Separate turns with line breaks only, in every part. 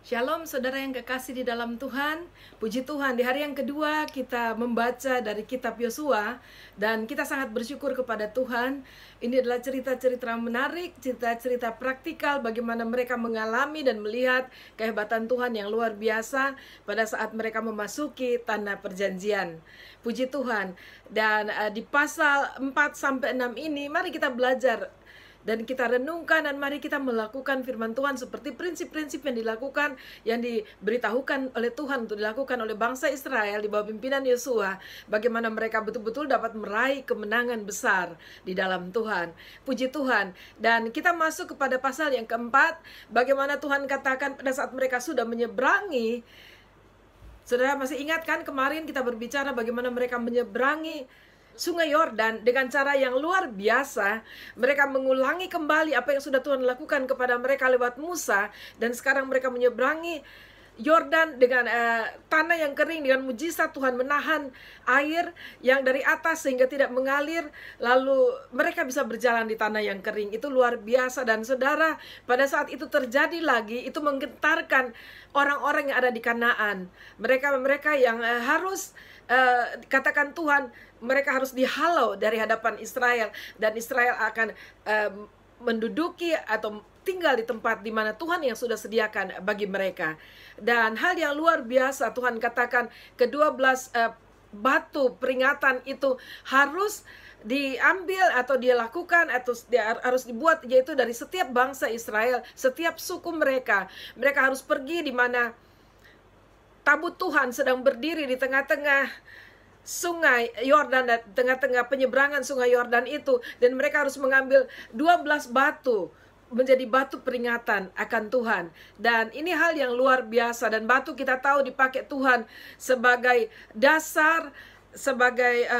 Shalom saudara yang kekasih di dalam Tuhan. Puji Tuhan, di hari yang kedua kita membaca dari kitab Yosua. Dan kita sangat bersyukur kepada Tuhan. Ini adalah cerita-cerita menarik, cerita-cerita praktikal bagaimana mereka mengalami dan melihat kehebatan Tuhan yang luar biasa pada saat mereka memasuki tanah perjanjian. Puji Tuhan. Dan di pasal 4-6 ini mari kita belajar dan kita renungkan, dan mari kita melakukan firman Tuhan seperti prinsip-prinsip yang dilakukan, yang diberitahukan oleh Tuhan untuk dilakukan oleh bangsa Israel di bawah pimpinan Yosua. Bagaimana mereka betul-betul dapat meraih kemenangan besar di dalam Tuhan. Puji Tuhan. Dan kita masuk kepada pasal yang keempat. Bagaimana Tuhan katakan pada saat mereka sudah menyeberangi. Saudara masih ingat kan kemarin kita berbicara bagaimana mereka menyeberangi Sungai Yordan dengan cara yang luar biasa. Mereka mengulangi kembali apa yang sudah Tuhan lakukan kepada mereka lewat Musa. Dan sekarang mereka menyeberangi Yordan dengan tanah yang kering. Dengan mujizat Tuhan menahan air yang dari atas sehingga tidak mengalir. Lalu mereka bisa berjalan di tanah yang kering. Itu luar biasa. Dan saudara, pada saat itu terjadi lagi, itu menggetarkan orang-orang yang ada di Kanaan. Mereka yang harus katakan Tuhan, mereka harus dihalau dari hadapan Israel, dan Israel akan menduduki atau tinggal di tempat di mana Tuhan yang sudah sediakan bagi mereka. Dan hal yang luar biasa Tuhan katakan, ke-12 batu peringatan itu harus diambil atau dia lakukan atau harus dibuat, yaitu dari setiap bangsa Israel, setiap suku mereka. Mereka harus pergi di mana tabut Tuhan sedang berdiri di tengah-tengah Sungai Yordan, dan tengah-tengah penyeberangan Sungai Yordan itu, dan mereka harus mengambil 12 batu menjadi batu peringatan akan Tuhan. Dan ini hal yang luar biasa, dan batu kita tahu dipakai Tuhan sebagai dasar, sebagai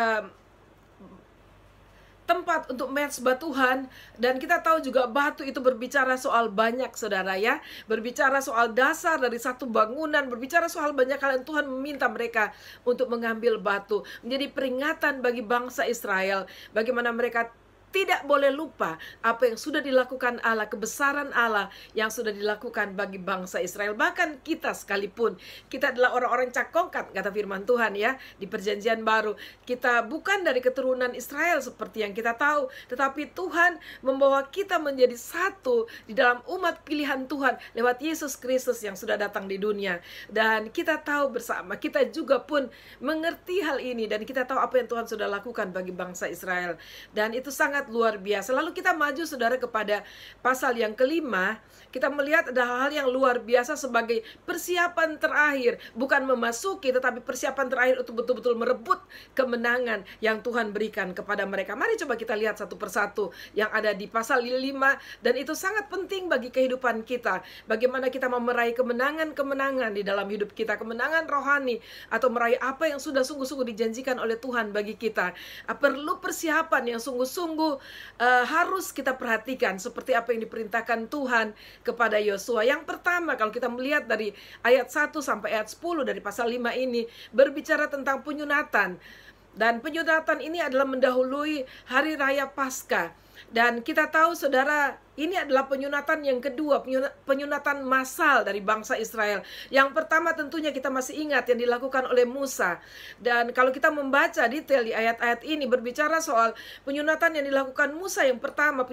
tempat untuk mezbah Tuhan. Dan kita tahu juga batu itu berbicara soal banyak, saudara ya. Berbicara soal dasar dari satu bangunan, berbicara soal banyak hal yang Tuhan meminta mereka untuk mengambil batu. Menjadi peringatan bagi bangsa Israel, bagaimana mereka tidak boleh lupa apa yang sudah dilakukan Allah, kebesaran Allah yang sudah dilakukan bagi bangsa Israel. Bahkan kita sekalipun, kita adalah orang-orang cakongkat, kata firman Tuhan ya, di perjanjian baru. Kita bukan dari keturunan Israel seperti yang kita tahu, tetapi Tuhan membawa kita menjadi satu di dalam umat pilihan Tuhan lewat Yesus Kristus yang sudah datang di dunia. Dan kita tahu bersama, kita juga pun mengerti hal ini, dan kita tahu apa yang Tuhan sudah lakukan bagi bangsa Israel. Dan itu sangat luar biasa. Lalu kita maju, saudara, kepada pasal yang kelima. Kita melihat ada hal-hal yang luar biasa sebagai persiapan terakhir. Bukan memasuki, tetapi persiapan terakhir untuk betul-betul merebut kemenangan yang Tuhan berikan kepada mereka. Mari coba kita lihat satu persatu yang ada di pasal 5. Dan itu sangat penting bagi kehidupan kita. Bagaimana kita mau meraih kemenangan-kemenangan di dalam hidup kita. Kemenangan rohani, atau meraih apa yang sudah sungguh-sungguh dijanjikan oleh Tuhan bagi kita. Perlu persiapan yang sungguh-sungguh harus kita perhatikan, seperti apa yang diperintahkan Tuhan kepada Yosua. Yang pertama, kalau kita melihat dari ayat 1 sampai ayat 10 dari pasal 5 ini, berbicara tentang penyunatan. Dan penyunatan ini adalah mendahului hari raya Paskah. Dan kita tahu, saudara, ini adalah penyunatan yang kedua, penyunatan massal dari bangsa Israel. Yang pertama tentunya kita masih ingat yang dilakukan oleh Musa. Dan kalau kita membaca detail di ayat-ayat ini, berbicara soal penyunatan yang dilakukan Musa. Yang pertama,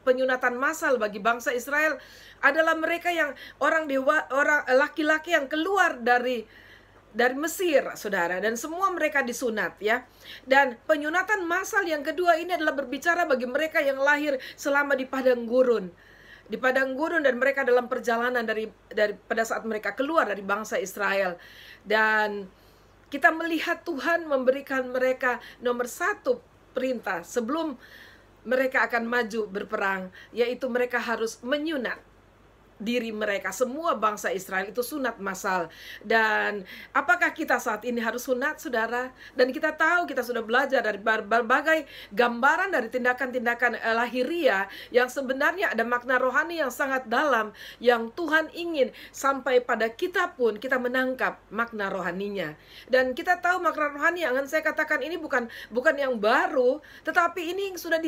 penyunatan massal bagi bangsa Israel adalah mereka yang orang laki-laki yang keluar dari Mesir, saudara, dan semua mereka disunat ya. Dan penyunatan massal yang kedua ini adalah berbicara bagi mereka yang lahir selama di padang gurun. Di padang gurun, dan mereka dalam perjalanan dari pada saat mereka keluar dari bangsa Israel. Dan kita melihat Tuhan memberikan mereka nomor satu perintah sebelum mereka akan maju berperang, yaitu mereka harus menyunat diri mereka. Semua bangsa Israel itu sunat massal. Dan apakah kita saat ini harus sunat, saudara? Dan kita tahu, kita sudah belajar dari berbagai gambaran dari tindakan-tindakan lahiriah yang sebenarnya ada makna rohani yang sangat dalam, yang Tuhan ingin sampai pada kita pun kita menangkap makna rohaninya. Dan kita tahu makna rohani yang akan saya katakan ini bukan yang baru, tetapi ini sudah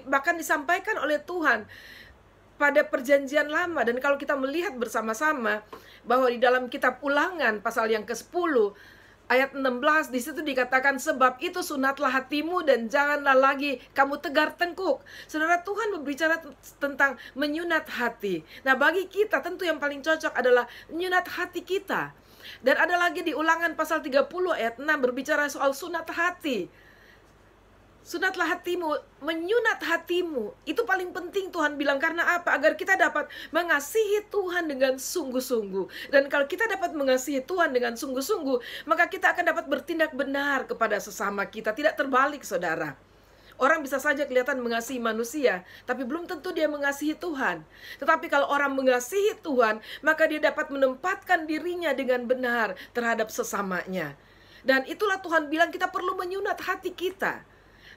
bahkan disampaikan oleh Tuhan pada perjanjian lama. Dan kalau kita melihat bersama-sama bahwa di dalam kitab Ulangan pasal yang ke-10 ayat 16 di situ dikatakan, sebab itu sunatlah hatimu dan janganlah lagi kamu tegar tengkuk. Saudara, Tuhan berbicara tentang menyunat hati. Nah, bagi kita tentu yang paling cocok adalah menyunat hati kita. Dan ada lagi di Ulangan pasal 30 ayat 6 berbicara soal sunat hati. Sunatlah hatimu, menyunat hatimu. Itu paling penting Tuhan bilang. Karena apa? Agar kita dapat mengasihi Tuhan dengan sungguh-sungguh. Dan kalau kita dapat mengasihi Tuhan dengan sungguh-sungguh, maka kita akan dapat bertindak benar kepada sesama kita. Tidak terbalik, saudara. Orang bisa saja kelihatan mengasihi manusia, tapi belum tentu dia mengasihi Tuhan. Tetapi kalau orang mengasihi Tuhan, maka dia dapat menempatkan dirinya dengan benar terhadap sesamanya. Dan itulah Tuhan bilang kita perlu menyunat hati kita.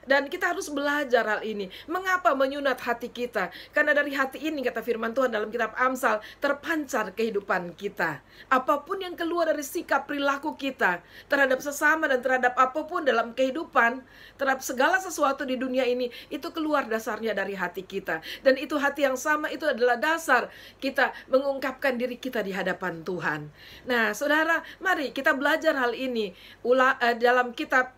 Dan kita harus belajar hal ini. Mengapa menyunat hati kita? Karena dari hati ini, kata firman Tuhan dalam kitab Amsal, terpancar kehidupan kita. Apapun yang keluar dari sikap perilaku kita terhadap sesama dan terhadap apapun dalam kehidupan, terhadap segala sesuatu di dunia ini, itu keluar dasarnya dari hati kita. Dan itu hati yang sama, itu adalah dasar kita mengungkapkan diri kita di hadapan Tuhan. Nah, saudara, mari kita belajar hal ini dalam kitab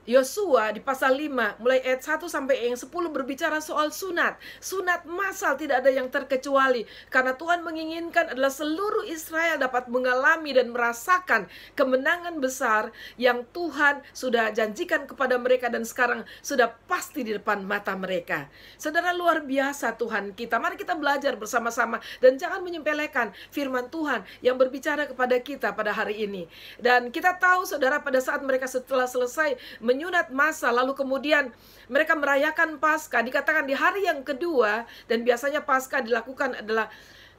Yosua di pasal 5 mulai ayat 1 sampai yang 10 berbicara soal sunat. Sunat massal, tidak ada yang terkecuali. Karena Tuhan menginginkan adalah seluruh Israel dapat mengalami dan merasakan kemenangan besar yang Tuhan sudah janjikan kepada mereka dan sekarang sudah pasti di depan mata mereka. Saudara, luar biasa Tuhan kita. Mari kita belajar bersama-sama dan jangan menyepelekan firman Tuhan yang berbicara kepada kita pada hari ini. Dan kita tahu, saudara, pada saat mereka setelah selesai menyunat massa, lalu kemudian mereka merayakan Paskah, dikatakan di hari yang kedua, dan biasanya Paskah dilakukan adalah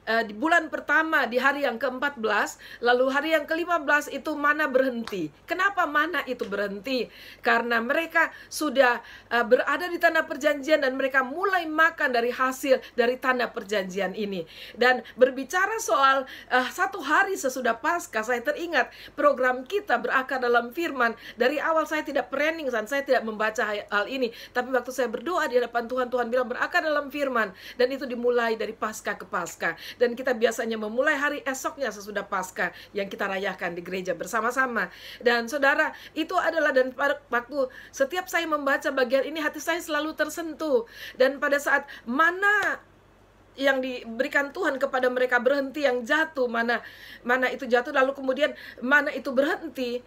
di bulan pertama, di hari yang ke-14, lalu hari yang ke-15 itu mana berhenti. Kenapa mana itu berhenti? Karena mereka sudah berada di tanah perjanjian dan mereka mulai makan dari hasil dari tanah perjanjian ini. Dan berbicara soal satu hari sesudah Paskah, saya teringat program kita berakar dalam firman. Dari awal saya tidak planning, saya tidak membaca hal ini, tapi waktu saya berdoa di hadapan Tuhan, Tuhan bilang berakar dalam firman, dan itu dimulai dari Paskah ke Paskah. Dan kita biasanya memulai hari esoknya sesudah Paskah yang kita rayakan di gereja bersama-sama. Dan saudara, itu adalah, dan waktu setiap saya membaca bagian ini, hati saya selalu tersentuh. Dan pada saat mana yang diberikan Tuhan kepada mereka berhenti, yang jatuh, mana itu jatuh, lalu kemudian mana itu berhenti,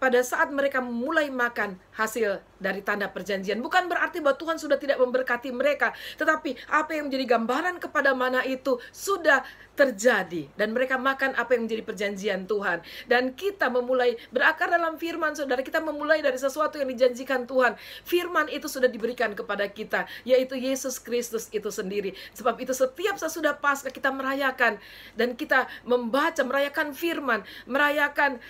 pada saat mereka mulai makan hasil dari tanda perjanjian. Bukan berarti bahwa Tuhan sudah tidak memberkati mereka, tetapi apa yang menjadi gambaran kepada mana itu sudah terjadi. Dan mereka makan apa yang menjadi perjanjian Tuhan. Dan kita memulai berakar dalam firman, saudara. Kita memulai dari sesuatu yang dijanjikan Tuhan. Firman itu sudah diberikan kepada kita, yaitu Yesus Kristus itu sendiri. Sebab itu setiap sesudah Paskah kita merayakan, dan kita membaca, merayakan firman, merayakan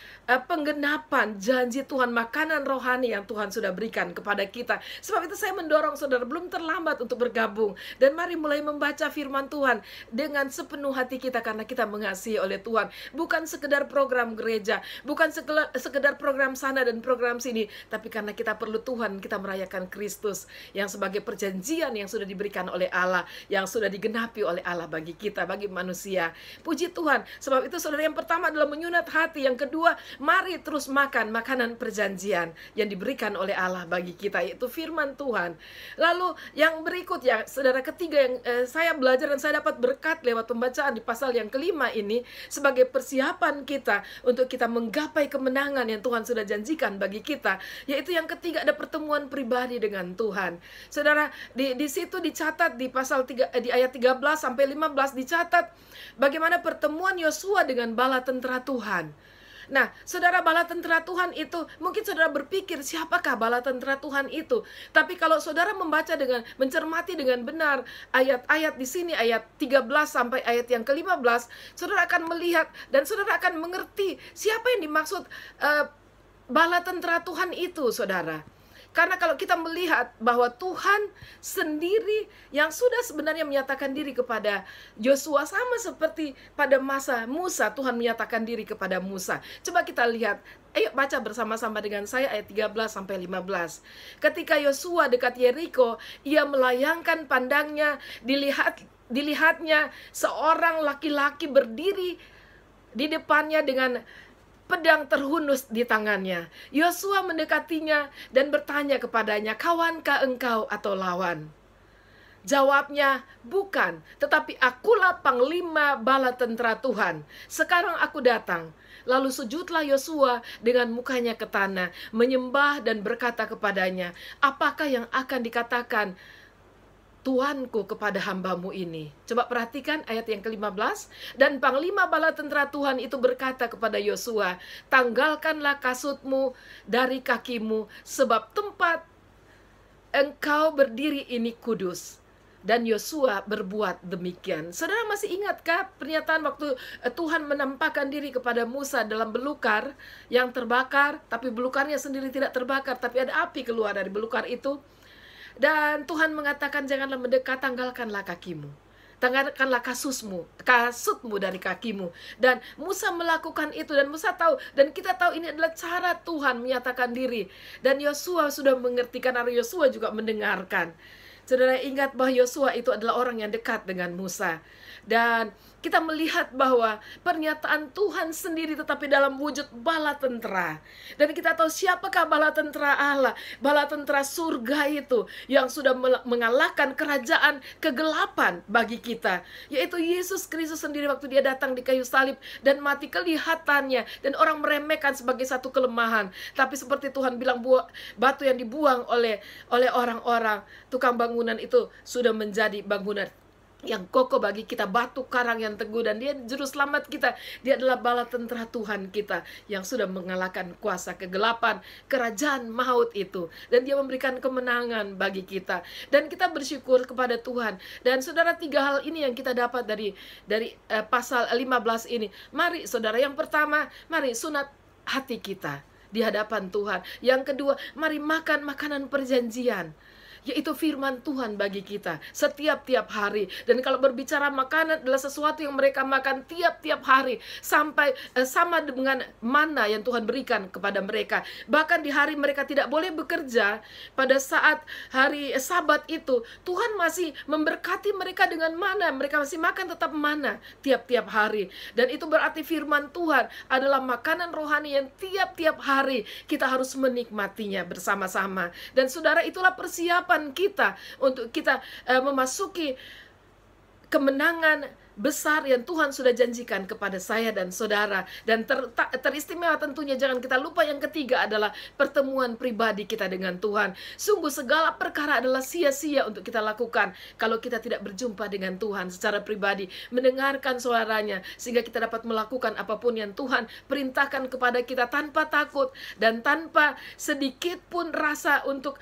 penggenapan janji Tuhan, makanan rohani yang Tuhan sudah berikan kepada kita. Sebab itu saya mendorong saudara, belum terlambat untuk bergabung. Dan mari mulai membaca firman Tuhan dengan sepenuh hati kita, karena kita mengasihi oleh Tuhan. Bukan sekedar program gereja, bukan sekedar program sana dan program sini, tapi karena kita perlu Tuhan, kita merayakan Kristus yang sebagai perjanjian yang sudah diberikan oleh Allah, yang sudah digenapi oleh Allah bagi kita, bagi manusia. Puji Tuhan. Sebab itu saudara, yang pertama adalah menyunat hati. Yang kedua, mari terus makan makanan perjanjian yang diberikan oleh Allah bagi kita, yaitu firman Tuhan. Lalu yang berikut, ya saudara, ketiga yang saya belajar dan saya dapat berkat lewat pembacaan di pasal yang kelima ini, sebagai persiapan kita untuk kita menggapai kemenangan yang Tuhan sudah janjikan bagi kita, yaitu yang ketiga, ada pertemuan pribadi dengan Tuhan. Saudara, di situ dicatat di pasal 3, di ayat 13 sampai 15 dicatat bagaimana pertemuan Yosua dengan bala tentara Tuhan. Nah, saudara, bala tentara Tuhan itu, mungkin saudara berpikir, siapakah bala tentara Tuhan itu? Tapi kalau saudara membaca dengan, mencermati dengan benar ayat-ayat di sini, ayat 13 sampai ayat yang ke-15, saudara akan melihat dan saudara akan mengerti siapa yang dimaksud bala tentara Tuhan itu, saudara. Karena kalau kita melihat bahwa Tuhan sendiri yang sudah sebenarnya menyatakan diri kepada Yosua, sama seperti pada masa Musa, Tuhan menyatakan diri kepada Musa. Coba kita lihat, ayo baca bersama-sama dengan saya ayat 13-15. Ketika Yosua dekat Yeriko, ia melayangkan pandangnya, dilihatnya seorang laki-laki berdiri di depannya dengan pedang terhunus di tangannya. Yosua mendekatinya dan bertanya kepadanya, "Kawankah engkau atau lawan?" Jawabnya, "Bukan, tetapi akulah panglima bala tentara Tuhan. Sekarang aku datang." Lalu sujudlah Yosua dengan mukanya ke tanah, menyembah dan berkata kepadanya, "Apakah yang akan dikatakan Tuanku kepada hambamu ini?" Coba perhatikan ayat yang ke-15. Dan panglima bala tentara Tuhan itu berkata kepada Yosua, "Tanggalkanlah kasutmu dari kakimu, sebab tempat engkau berdiri ini kudus." Dan Yosua berbuat demikian. Saudara masih ingatkah pernyataan waktu Tuhan menampakkan diri kepada Musa dalam belukar yang terbakar, tapi belukarnya sendiri tidak terbakar, tapi ada api keluar dari belukar itu? Dan Tuhan mengatakan, "Janganlah mendekat, tanggalkanlah kakimu. Tanggalkanlah kasutmu dari kakimu." Dan Musa melakukan itu, dan Musa tahu, dan kita tahu ini adalah cara Tuhan menyatakan diri. Dan Yosua sudah mengerti, karena Yosua juga mendengarkan. Saudara ingat bahwa Yosua itu adalah orang yang dekat dengan Musa. Dan kita melihat bahwa pernyataan Tuhan sendiri tetapi dalam wujud bala tentara. Dan kita tahu siapakah bala tentara Allah, bala tentara surga itu yang sudah mengalahkan kerajaan kegelapan bagi kita, yaitu Yesus Kristus sendiri waktu dia datang di kayu salib dan mati. Kelihatannya dan orang meremehkan sebagai satu kelemahan, tapi seperti Tuhan bilang, batu yang dibuang oleh orang-orang tukang bangunan itu sudah menjadi bangunan yang kokoh bagi kita, batu karang yang teguh. Dan dia juru selamat kita. Dia adalah bala tentara Tuhan kita yang sudah mengalahkan kuasa kegelapan, kerajaan maut itu, dan dia memberikan kemenangan bagi kita. Dan kita bersyukur kepada Tuhan. Dan saudara, 3 hal ini yang kita dapat dari pasal 15 ini. Mari saudara, yang pertama, mari sunat hati kita di hadapan Tuhan. Yang kedua, mari makan makanan perjanjian, yaitu firman Tuhan bagi kita setiap-tiap hari. Dan kalau berbicara makanan adalah sesuatu yang mereka makan tiap-tiap hari, sampai sama dengan mana yang Tuhan berikan kepada mereka. Bahkan di hari mereka tidak boleh bekerja, pada saat hari Sabat itu, Tuhan masih memberkati mereka dengan mana. Mereka masih makan tetap mana tiap-tiap hari. Dan itu berarti firman Tuhan adalah makanan rohani yang tiap-tiap hari kita harus menikmatinya bersama-sama. Dan saudara, itulah persiapan kita untuk kita memasuki kemenangan besar yang Tuhan sudah janjikan kepada saya dan saudara. Dan teristimewa tentunya jangan kita lupa, yang ketiga adalah pertemuan pribadi kita dengan Tuhan. Sungguh segala perkara adalah sia-sia untuk kita lakukan kalau kita tidak berjumpa dengan Tuhan secara pribadi, mendengarkan suaranya, sehingga kita dapat melakukan apapun yang Tuhan perintahkan kepada kita tanpa takut dan tanpa sedikit pun rasa untuk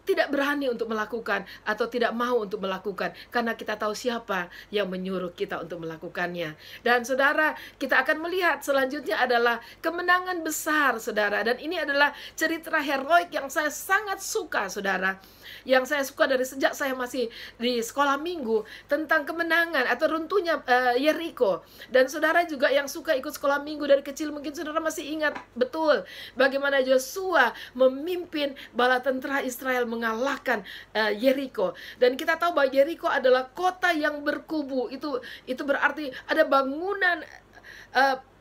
tidak berani untuk melakukan atau tidak mau untuk melakukan, karena kita tahu siapa yang menyuruh kita untuk melakukannya. Dan saudara, kita akan melihat selanjutnya adalah kemenangan besar, saudara. Dan ini adalah cerita heroik yang saya sangat suka, saudara. Yang saya suka dari sejak saya masih di sekolah minggu, tentang kemenangan atau runtuhnya Yeriko. Dan saudara juga yang suka ikut sekolah minggu dari kecil, mungkin saudara masih ingat betul bagaimana Yosua memimpin bala tentara Israel mengalahkan Yeriko. Dan kita tahu bahwa Yeriko adalah kota yang berkubu. Itu berarti ada bangunan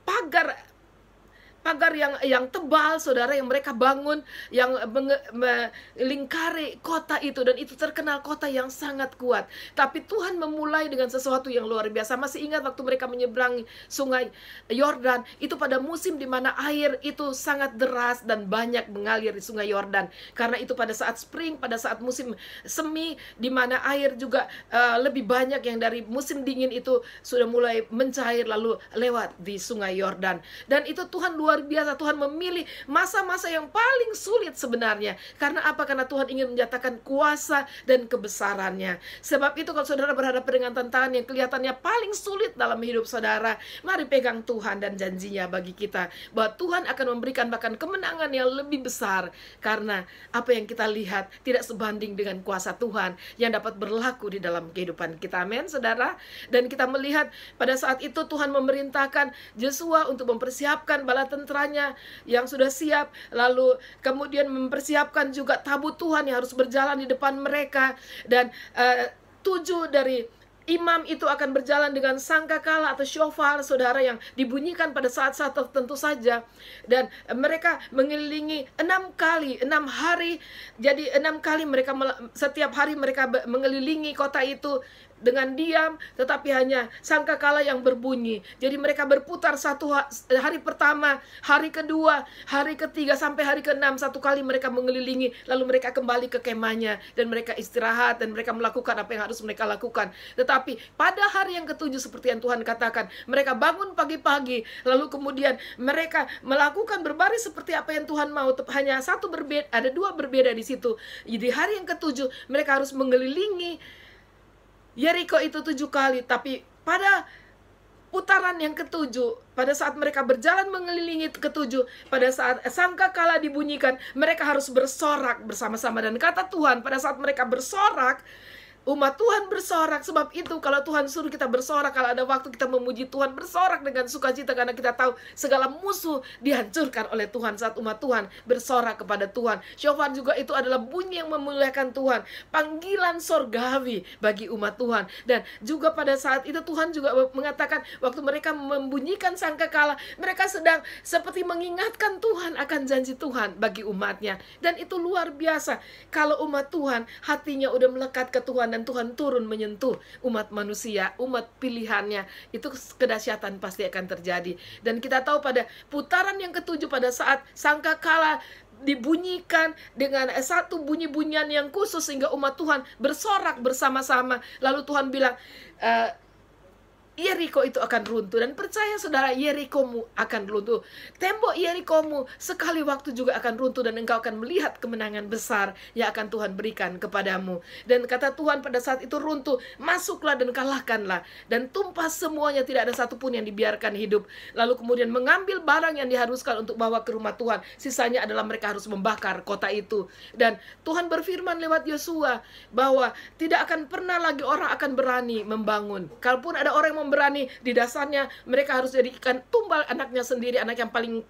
pagar yang tebal, saudara, yang mereka bangun, yang melingkari kota itu. Dan itu terkenal kota yang sangat kuat. Tapi Tuhan memulai dengan sesuatu yang luar biasa. Masih ingat waktu mereka menyeberangi sungai Yordan, itu pada musim di mana air itu sangat deras dan banyak mengalir di sungai Yordan. Karena itu pada saat spring, pada saat musim semi, di mana air juga lebih banyak, yang dari musim dingin itu sudah mulai mencair lalu lewat di sungai Yordan. Dan itu Tuhan luar luar biasa. Tuhan memilih masa-masa yang paling sulit sebenarnya. Karena apa? Karena Tuhan ingin menyatakan kuasa dan kebesarannya. Sebab itu kalau saudara berhadapan dengan tantangan yang kelihatannya paling sulit dalam hidup saudara, mari pegang Tuhan dan janjinya bagi kita, bahwa Tuhan akan memberikan bahkan kemenangan yang lebih besar. Karena apa yang kita lihat tidak sebanding dengan kuasa Tuhan yang dapat berlaku di dalam kehidupan kita. Amin, saudara. Dan kita melihat pada saat itu Tuhan memerintahkan Yosua untuk mempersiapkan bala tenteranya yang sudah siap, lalu kemudian mempersiapkan juga tabut Tuhan yang harus berjalan di depan mereka, dan 7 dari imam itu akan berjalan dengan sangkakala atau shofar, saudara, yang dibunyikan pada saat-saat tertentu saja. Dan mereka mengelilingi 6 kali, 6 hari. Jadi 6 kali mereka, setiap hari mereka mengelilingi kota itu dengan diam, tetapi hanya sangkakala yang berbunyi. Jadi mereka berputar hari pertama, hari kedua, hari ketiga, sampai hari ke-6. 1 kali mereka mengelilingi, lalu mereka kembali ke kemahnya, dan mereka istirahat, dan mereka melakukan apa yang harus mereka lakukan. Tetapi pada hari yang ke-7, seperti yang Tuhan katakan, mereka bangun pagi-pagi, lalu kemudian mereka melakukan berbaris seperti apa yang Tuhan mau. Hanya ada 2 berbeda di situ. Jadi hari yang ke-7 mereka harus mengelilingi Yeriko itu 7 kali, tapi pada putaran yang ke-7, pada saat mereka berjalan mengelilingi ke-7, pada saat sangkakala dibunyikan, mereka harus bersorak bersama-sama. Dan kata Tuhan, pada saat mereka bersorak, umat Tuhan bersorak. Sebab itu kalau Tuhan suruh kita bersorak, kalau ada waktu kita memuji Tuhan, bersorak dengan sukacita, karena kita tahu segala musuh dihancurkan oleh Tuhan saat umat Tuhan bersorak kepada Tuhan. Shofar juga itu adalah bunyi yang memuliakan Tuhan, panggilan sorgawi bagi umat Tuhan. Dan juga pada saat itu Tuhan juga mengatakan, waktu mereka membunyikan sangkakala, mereka sedang seperti mengingatkan Tuhan akan janji Tuhan bagi umatnya. Dan itu luar biasa kalau umat Tuhan hatinya udah melekat ke Tuhan, dan Tuhan turun menyentuh umat manusia, umat pilihannya, itu kedahsyatan pasti akan terjadi. Dan kita tahu pada putaran yang ke-7, pada saat sangkakala dibunyikan dengan satu bunyi-bunyian yang khusus, sehingga umat Tuhan bersorak bersama-sama. Lalu Tuhan bilang, Yeriko itu akan runtuh. Dan percaya saudara, Yerikomu akan runtuh. Tembok Yerikomu sekali waktu juga akan runtuh, dan engkau akan melihat kemenangan besar yang akan Tuhan berikan kepadamu. Dan kata Tuhan pada saat itu runtuh, masuklah dan kalahkanlah, dan tumpah semuanya, tidak ada satupun yang dibiarkan hidup. Lalu kemudian mengambil barang yang diharuskan untuk bawa ke rumah Tuhan. Sisanya adalah mereka harus membakar kota itu. Dan Tuhan berfirman lewat Yosua bahwa tidak akan pernah lagi orang akan berani membangun. Kalaupun ada orang yang berani, di dasarnya mereka harus jadikan tumbal anaknya sendiri, anak yang paling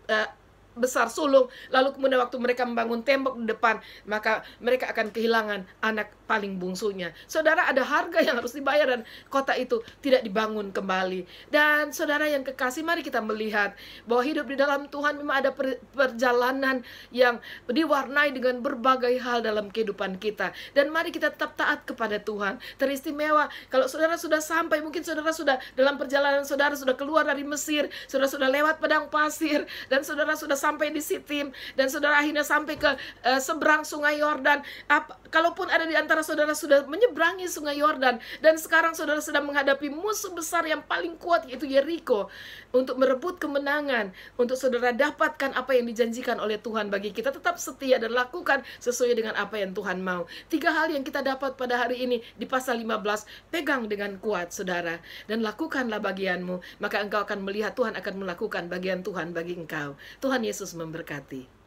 besar sulung. Lalu kemudian waktu mereka membangun tembok di depan, maka mereka akan kehilangan anak paling bungsunya. Saudara, ada harga yang harus dibayar, dan kota itu tidak dibangun kembali. Dan saudara yang kekasih, mari kita melihat bahwa hidup di dalam Tuhan memang ada perjalanan yang diwarnai dengan berbagai hal dalam kehidupan kita. Dan mari kita tetap taat kepada Tuhan. Teristimewa kalau saudara sudah sampai, mungkin saudara sudah dalam perjalanan, saudara sudah keluar dari Mesir, saudara sudah lewat padang pasir, dan saudara sudah sampai di Sitim, dan saudara akhirnya sampai ke seberang sungai Yordan. Kalaupun ada di antara saudara sudah menyeberangi sungai Yordan, dan sekarang saudara sedang menghadapi musuh besar yang paling kuat, yaitu Yeriko, untuk merebut kemenangan, untuk saudara dapatkan apa yang dijanjikan oleh Tuhan bagi kita, tetap setia dan lakukan sesuai dengan apa yang Tuhan mau. 3 hal yang kita dapat pada hari ini di pasal 15, pegang dengan kuat saudara, dan lakukanlah bagianmu, maka engkau akan melihat Tuhan akan melakukan bagian Tuhan bagi engkau. Tuhan Yesus memberkati.